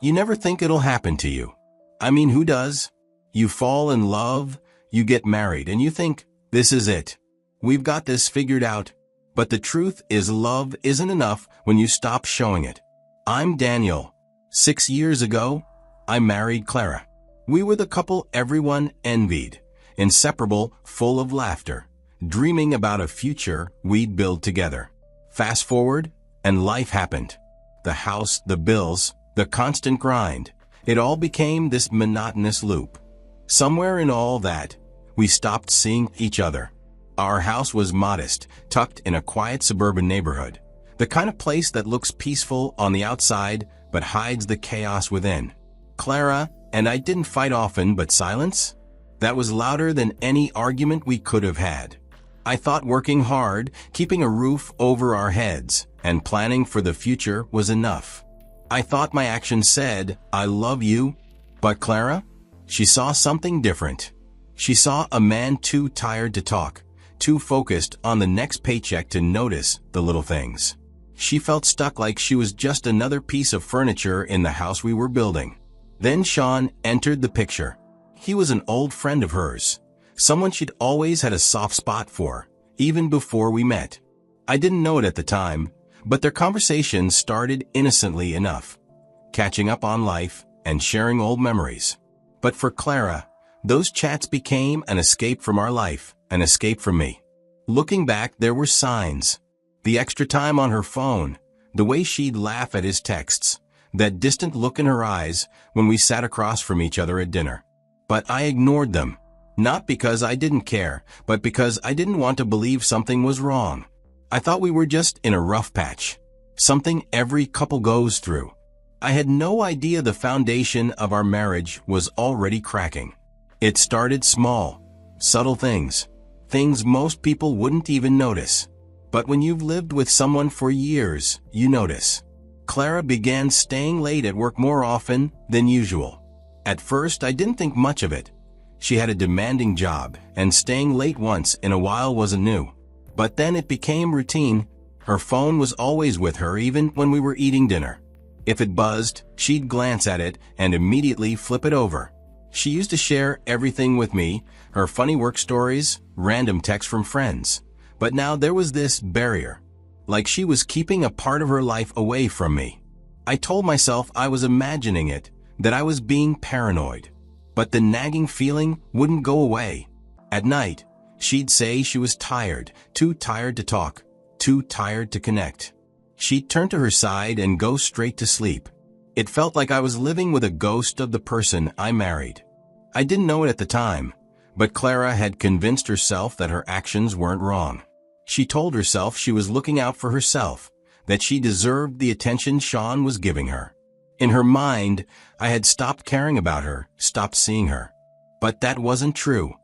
You never think it'll happen to you. I mean, who does? You fall in love, you get married, and you think, this is it. We've got this figured out. But the truth is love isn't enough when you stop showing it. I'm Daniel. 6 years ago, I married Clara. We were the couple everyone envied, inseparable, full of laughter, dreaming about a future we'd build together. Fast forward, and life happened. The house, the bills, the constant grind. It all became this monotonous loop. Somewhere in all that, we stopped seeing each other. Our house was modest, tucked in a quiet suburban neighborhood. The kind of place that looks peaceful on the outside, but hides the chaos within. Clara and I didn't fight often, but silence? That was louder than any argument we could have had. I thought working hard, keeping a roof over our heads, and planning for the future was enough. I thought my actions said, I love you. But Clara? She saw something different. She saw a man too tired to talk, too focused on the next paycheck to notice the little things. She felt stuck, like she was just another piece of furniture in the house we were building. Then Sean entered the picture. He was an old friend of hers, someone she'd always had a soft spot for, even before we met. I didn't know it at the time, but their conversation started innocently enough, catching up on life and sharing old memories. But for Clara, those chats became an escape from our life, an escape from me. Looking back, there were signs. The extra time on her phone, the way she'd laugh at his texts, that distant look in her eyes when we sat across from each other at dinner. But I ignored them, not because I didn't care, but because I didn't want to believe something was wrong. I thought we were just in a rough patch, something every couple goes through. I had no idea the foundation of our marriage was already cracking. It started small, subtle things most people wouldn't even notice. But when you've lived with someone for years, you notice. Clara began staying late at work more often than usual. At first, I didn't think much of it. She had a demanding job, and staying late once in a while wasn't new. But then it became routine. Her phone was always with her, even when we were eating dinner. If it buzzed, she'd glance at it and immediately flip it over. She used to share everything with me, her funny work stories, random texts from friends. But now there was this barrier, like she was keeping a part of her life away from me. I told myself I was imagining it, that I was being paranoid. But the nagging feeling wouldn't go away. At night, she'd say she was tired, too tired to talk, too tired to connect. She'd turn to her side and go straight to sleep. It felt like I was living with a ghost of the person I married. I didn't know it at the time, but Clara had convinced herself that her actions weren't wrong. She told herself she was looking out for herself, that she deserved the attention Sean was giving her. In her mind, I had stopped caring about her, stopped seeing her. But that wasn't true.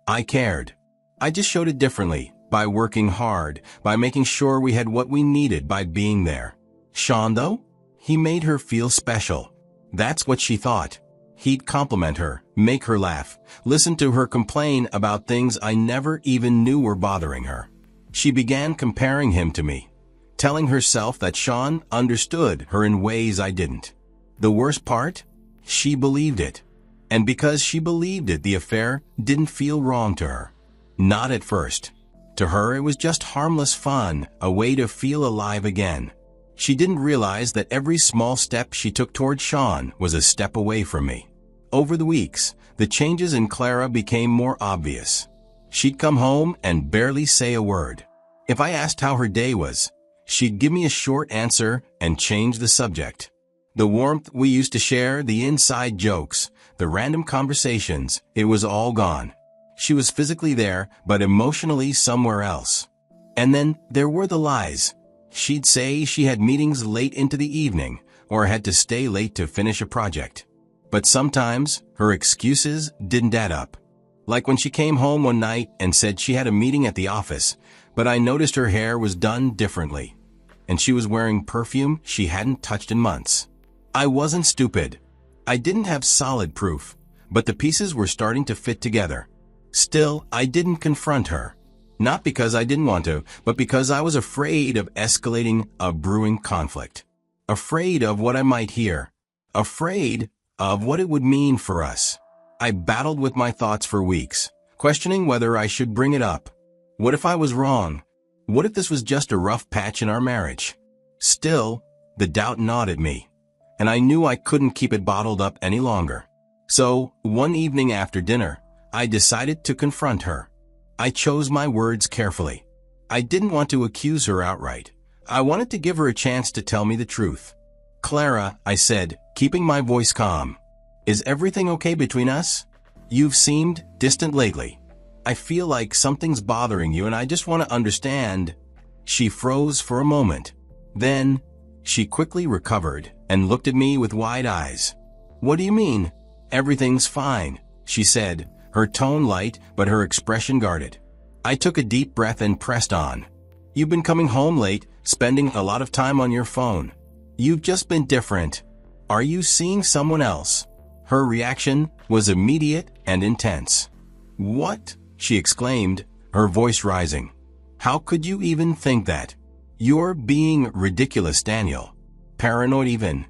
I cared. I just showed it differently, by working hard, by making sure we had what we needed, by being there. Sean, though? He made her feel special. That's what she thought. He'd compliment her, make her laugh, listen to her complain about things I never even knew were bothering her. She began comparing him to me, telling herself that Sean understood her in ways I didn't. The worst part? She believed it. And because she believed it, the affair didn't feel wrong to her. Not at first. To her, it was just harmless fun, a way to feel alive again. She didn't realize that every small step she took toward Sean was a step away from me. Over the weeks, the changes in Clara became more obvious. She'd come home and barely say a word. If I asked how her day was, she'd give me a short answer and change the subject. The warmth we used to share, the inside jokes, the random conversations, it was all gone. She was physically there, but emotionally somewhere else. And then there were the lies. She'd say she had meetings late into the evening, or had to stay late to finish a project. But sometimes, her excuses didn't add up. Like when she came home one night and said she had a meeting at the office, but I noticed her hair was done differently, and she was wearing perfume she hadn't touched in months. I wasn't stupid. I didn't have solid proof, but the pieces were starting to fit together. Still, I didn't confront her. Not because I didn't want to, but because I was afraid of escalating a brewing conflict. Afraid of what I might hear. afraid of what it would mean for us. I battled with my thoughts for weeks, questioning whether I should bring it up. What if I was wrong? What if this was just a rough patch in our marriage? Still, the doubt gnawed at me, and I knew I couldn't keep it bottled up any longer. So, one evening after dinner, I decided to confront her. I chose my words carefully. I didn't want to accuse her outright. I wanted to give her a chance to tell me the truth. "Clara," I said, keeping my voice calm, "is everything okay between us? You've seemed distant lately. I feel like something's bothering you and I just want to understand." She froze for a moment. Then, she quickly recovered and looked at me with wide eyes. "What do you mean? Everything's fine," she said, her tone light but her expression guarded. I took a deep breath and pressed on. "You've been coming home late, spending a lot of time on your phone. You've just been different. Are you seeing someone else?" Her reaction was immediate and intense. "What?" she exclaimed, her voice rising. "How could you even think that? You're being ridiculous, Daniel. Paranoid even.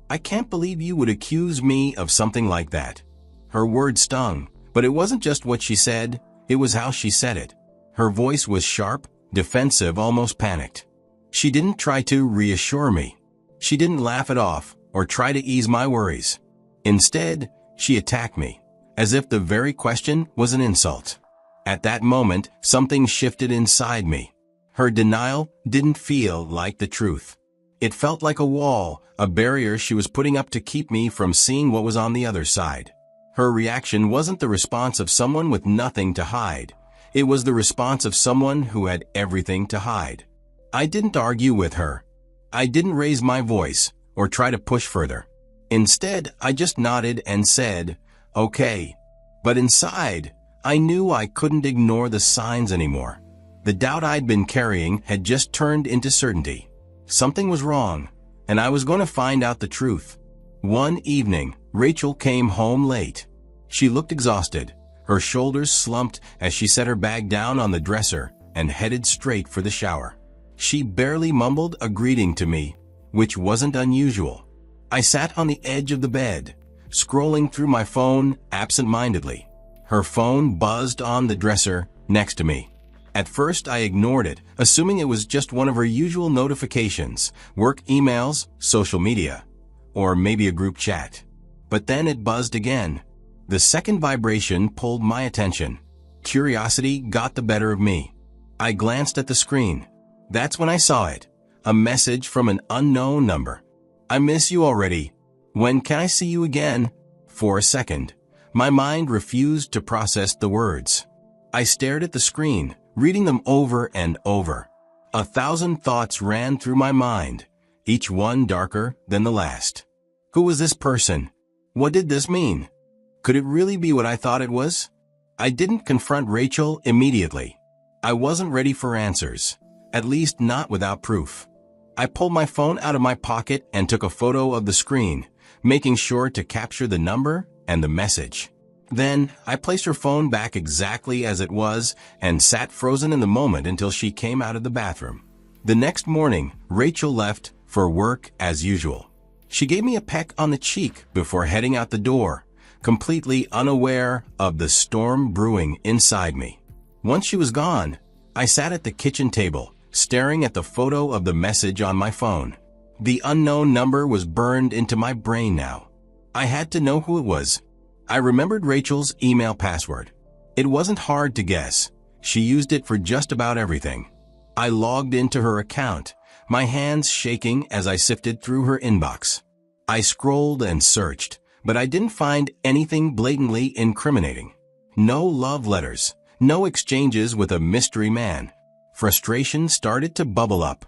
I can't believe you would accuse me of something like that." Her words stung, but it wasn't just what she said, it was how she said it. Her voice was sharp, defensive, almost panicked. She didn't try to reassure me. She didn't laugh it off or try to ease my worries. Instead, she attacked me, as if the very question was an insult. At that moment, something shifted inside me. Her denial didn't feel like the truth. It felt like a wall, a barrier she was putting up to keep me from seeing what was on the other side. Her reaction wasn't the response of someone with nothing to hide. It was the response of someone who had everything to hide. I didn't argue with her. I didn't raise my voice or try to push further. Instead, I just nodded and said, "Okay." But inside, I knew I couldn't ignore the signs anymore. The doubt I'd been carrying had just turned into certainty. Something was wrong, and I was going to find out the truth. One evening, Rachel came home late. She looked exhausted. Her shoulders slumped as she set her bag down on the dresser and headed straight for the shower. She barely mumbled a greeting to me, which wasn't unusual. I sat on the edge of the bed, scrolling through my phone absent-mindedly. Her phone buzzed on the dresser next to me. At first, I ignored it, assuming it was just one of her usual notifications, work emails, social media, or maybe a group chat. But then it buzzed again. The second vibration pulled my attention. Curiosity got the better of me. I glanced at the screen. That's when I saw it. A message from an unknown number. "I miss you already. When can I see you again?" For a second, my mind refused to process the words. I stared at the screen, reading them over and over. 1,000 thoughts ran through my mind, each one darker than the last. Who was this person? What did this mean? Could it really be what I thought it was? I didn't confront Rachel immediately. I wasn't ready for answers, at least not without proof. I pulled my phone out of my pocket and took a photo of the screen, making sure to capture the number and the message. Then, I placed her phone back exactly as it was and sat frozen in the moment until she came out of the bathroom. The next morning, Rachel left for work as usual. She gave me a peck on the cheek before heading out the door, completely unaware of the storm brewing inside me. Once she was gone, I sat at the kitchen table, staring at the photo of the message on my phone. The unknown number was burned into my brain now. I had to know who it was. I remembered Rachel's email password. It wasn't hard to guess. She used it for just about everything. I logged into her account, my hands shaking as I sifted through her inbox. I scrolled and searched, but I didn't find anything blatantly incriminating. No love letters, no exchanges with a mystery man. Frustration started to bubble up.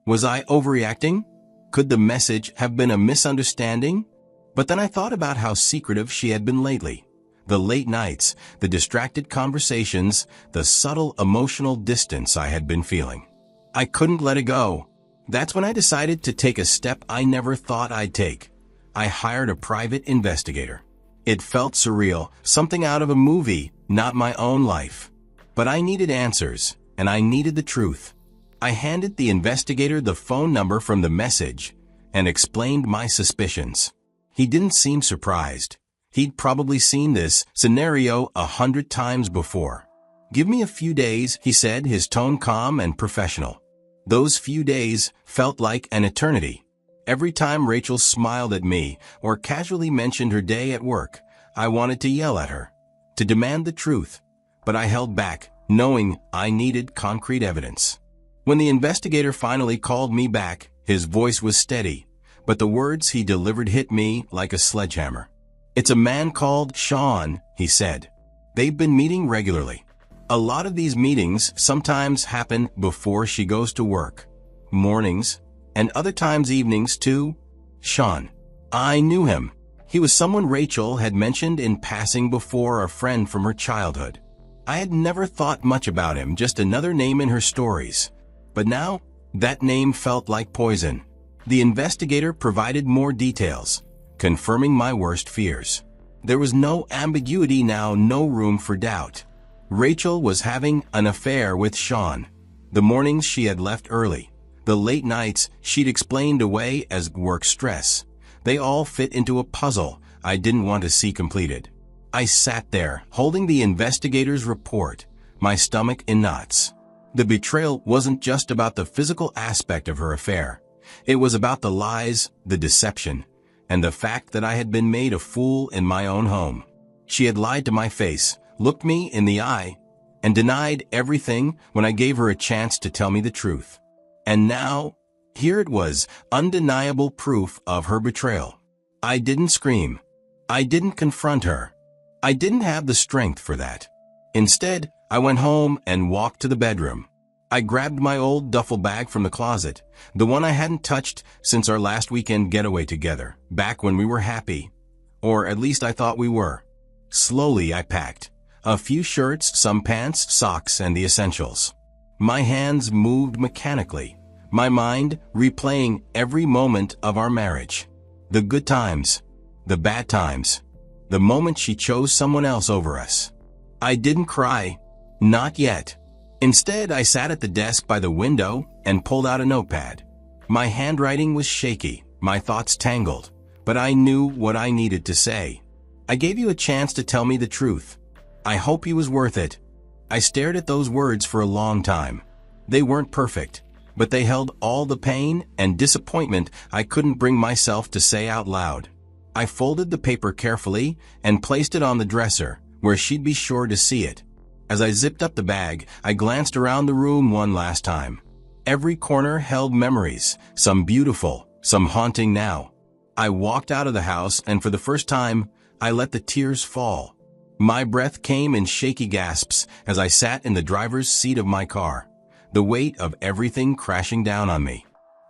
Was I overreacting? Could the message have been a misunderstanding? But then I thought about how secretive she had been lately. The late nights, the distracted conversations, the subtle emotional distance I had been feeling. I couldn't let it go. That's when I decided to take a step I never thought I'd take. I hired a private investigator. It felt surreal, something out of a movie, not my own life. But I needed answers, and I needed the truth. I handed the investigator the phone number from the message and explained my suspicions. He didn't seem surprised. He'd probably seen this scenario 100 times before. "Give me a few days," he said, his tone calm and professional. Those few days felt like an eternity. Every time Rachel smiled at me or casually mentioned her day at work, I wanted to yell at her, to demand the truth, but I held back, knowing I needed concrete evidence. When the investigator finally called me back, his voice was steady, but the words he delivered hit me like a sledgehammer. "It's a man called Sean," he said. "They've been meeting regularly. A lot of these meetings sometimes happen before she goes to work, mornings, and other times evenings too." Sean. I knew him. He was someone Rachel had mentioned in passing before, a friend from her childhood. I had never thought much about him, just another name in her stories. But now, that name felt like poison. The investigator provided more details, confirming my worst fears. There was no ambiguity now, no room for doubt. Rachel was having an affair with Sean. The mornings she had left early, the late nights she'd explained away as work stress, they all fit into a puzzle I didn't want to see completed. I sat there, holding the investigator's report, my stomach in knots. The betrayal wasn't just about the physical aspect of her affair. It was about the lies, the deception, and the fact that I had been made a fool in my own home. She had lied to my face, looked me in the eye, and denied everything when I gave her a chance to tell me the truth. And now, here it was, undeniable proof of her betrayal. I didn't scream. I didn't confront her. I didn't have the strength for that. Instead, I went home and walked to the bedroom. I grabbed my old duffel bag from the closet, the one I hadn't touched since our last weekend getaway together, back when we were happy. Or at least I thought we were. Slowly I packed. A few shirts, some pants, socks, and the essentials. My hands moved mechanically, my mind replaying every moment of our marriage. The good times, the bad times, the moment she chose someone else over us. I didn't cry. Not yet. Instead, I sat at the desk by the window and pulled out a notepad. My handwriting was shaky, my thoughts tangled, but I knew what I needed to say. "I gave you a chance to tell me the truth. I hope he was worth it." I stared at those words for a long time. They weren't perfect, but they held all the pain and disappointment I couldn't bring myself to say out loud. I folded the paper carefully and placed it on the dresser, where she'd be sure to see it. As I zipped up the bag, I glanced around the room one last time. Every corner held memories, some beautiful, some haunting now. I walked out of the house, and for the first time, I let the tears fall. My breath came in shaky gasps as I sat in the driver's seat of my car, the weight of everything crashing down on me.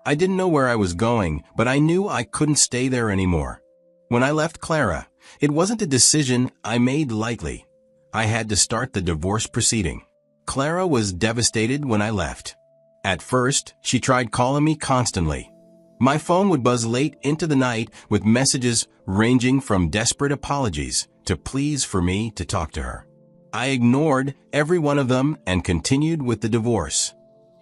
I didn't know where I was going, but I knew I couldn't stay there anymore. When I left Clara, it wasn't a decision I made lightly. I had to start the divorce proceeding. Clara was devastated when I left. At first, she tried calling me constantly. My phone would buzz late into the night with messages ranging from desperate apologies to pleas for me to talk to her. I ignored every one of them and continued with the divorce.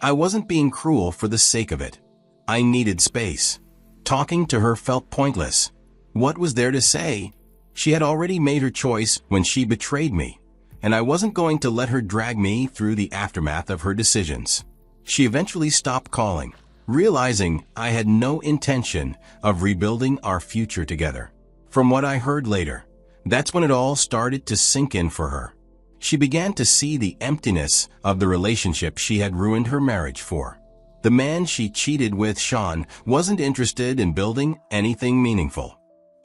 I wasn't being cruel for the sake of it. I needed space. Talking to her felt pointless. What was there to say? She had already made her choice when she betrayed me, and I wasn't going to let her drag me through the aftermath of her decisions. She eventually stopped calling, realizing I had no intention of rebuilding our future together. From what I heard later, that's when it all started to sink in for her. She began to see the emptiness of the relationship she had ruined her marriage for. The man she cheated with, Sean, wasn't interested in building anything meaningful.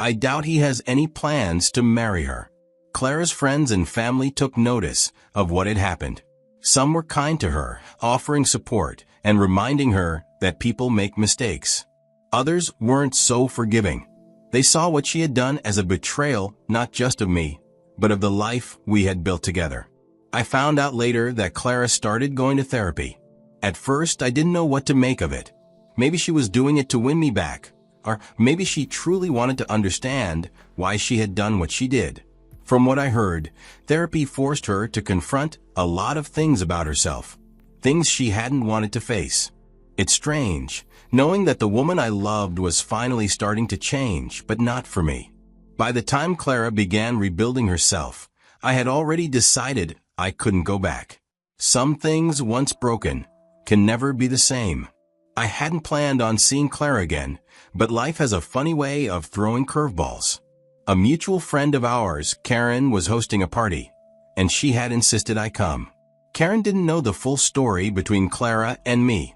I doubt he has any plans to marry her. Clara's friends and family took notice of what had happened. Some were kind to her, offering support and reminding her that people make mistakes. Others weren't so forgiving. They saw what she had done as a betrayal, not just of me, but of the life we had built together. I found out later that Clara started going to therapy. At first, I didn't know what to make of it. Maybe she was doing it to win me back, or maybe she truly wanted to understand why she had done what she did. From what I heard, therapy forced her to confront a lot of things about herself, things she hadn't wanted to face. It's strange, knowing that the woman I loved was finally starting to change, but not for me. By the time Clara began rebuilding herself, I had already decided I couldn't go back. Some things, once broken, can never be the same. I hadn't planned on seeing Clara again, but life has a funny way of throwing curveballs. A mutual friend of ours, Karen, was hosting a party, and she had insisted I come. Karen didn't know the full story between Clara and me,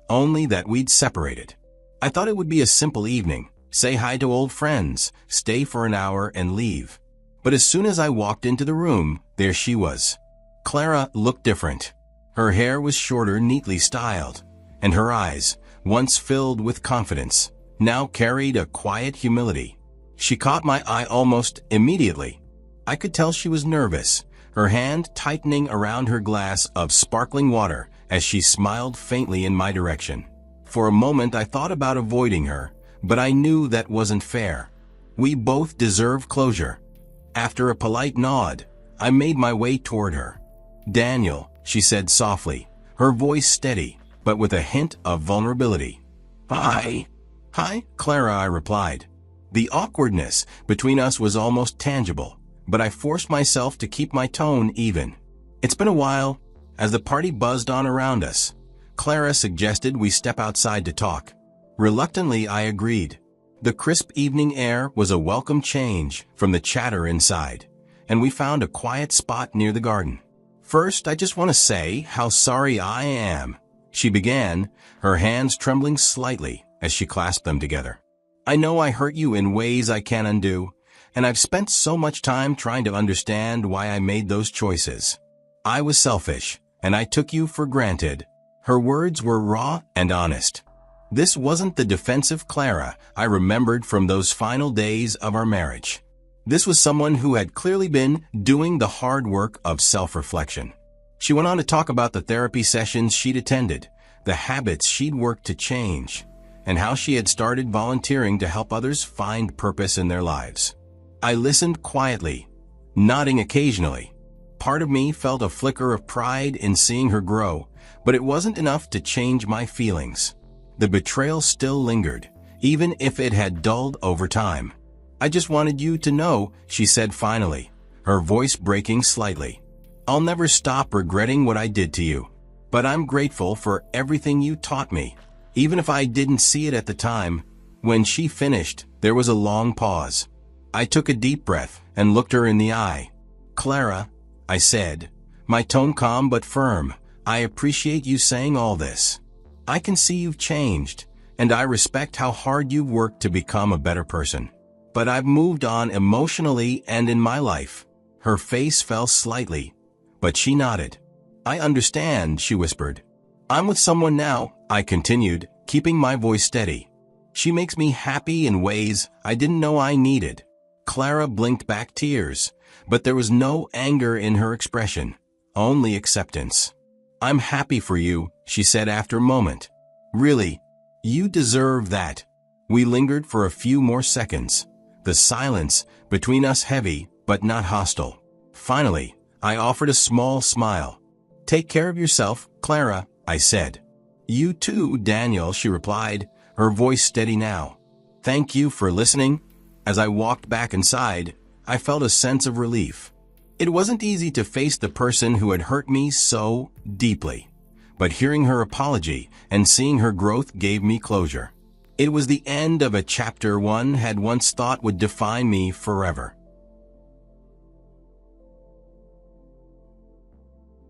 only that we'd separated. I thought it would be a simple evening, say hi to old friends, stay for an hour and leave. But as soon as I walked into the room, there she was. Clara looked different. Her hair was shorter, neatly styled, and her eyes, once filled with confidence, now carried a quiet humility. She caught my eye almost immediately. I could tell she was nervous, her hand tightening around her glass of sparkling water as she smiled faintly in my direction. For a moment I thought about avoiding her, but I knew that wasn't fair. We both deserve closure. After a polite nod, I made my way toward her. "Daniel," she said softly, her voice steady, but with a hint of vulnerability. "Hi." "Hi, Clara," I replied. The awkwardness between us was almost tangible, but I forced myself to keep my tone even. "It's been a while." As the party buzzed on around us, Clara suggested we step outside to talk. Reluctantly, I agreed. The crisp evening air was a welcome change from the chatter inside, and we found a quiet spot near the garden. "First, I just want to say how sorry I am," she began, her hands trembling slightly as she clasped them together. "I know I hurt you in ways I can't undo, and I've spent so much time trying to understand why I made those choices. I was selfish, and I took you for granted." Her words were raw and honest. This wasn't the defensive Clara I remembered from those final days of our marriage. This was someone who had clearly been doing the hard work of self-reflection. She went on to talk about the therapy sessions she'd attended, the habits she'd worked to change, and how she had started volunteering to help others find purpose in their lives. I listened quietly, nodding occasionally. Part of me felt a flicker of pride in seeing her grow, but it wasn't enough to change my feelings. The betrayal still lingered, even if it had dulled over time. "I just wanted you to know," she said finally, her voice breaking slightly. "I'll never stop regretting what I did to you, but I'm grateful for everything you taught me, even if I didn't see it at the time." When she finished, there was a long pause. I took a deep breath and looked her in the eye. "Clara," I said, my tone calm but firm, "I appreciate you saying all this. I can see you've changed, and I respect how hard you've worked to become a better person. But I've moved on emotionally and in my life." Her face fell slightly, but she nodded. "I understand," she whispered. "I'm with someone now," I continued, keeping my voice steady. "She makes me happy in ways I didn't know I needed." Clara blinked back tears, but there was no anger in her expression, only acceptance. "I'm happy for you," she said after a moment. "Really, you deserve that." We lingered for a few more seconds, the silence between us heavy but not hostile. Finally, I offered a small smile. "Take care of yourself, Clara," I said. "You too, Daniel," she replied, her voice steady now. "Thank you for listening." As I walked back inside, I felt a sense of relief. It wasn't easy to face the person who had hurt me so deeply, but hearing her apology and seeing her growth gave me closure. It was the end of a chapter one had once thought would define me forever.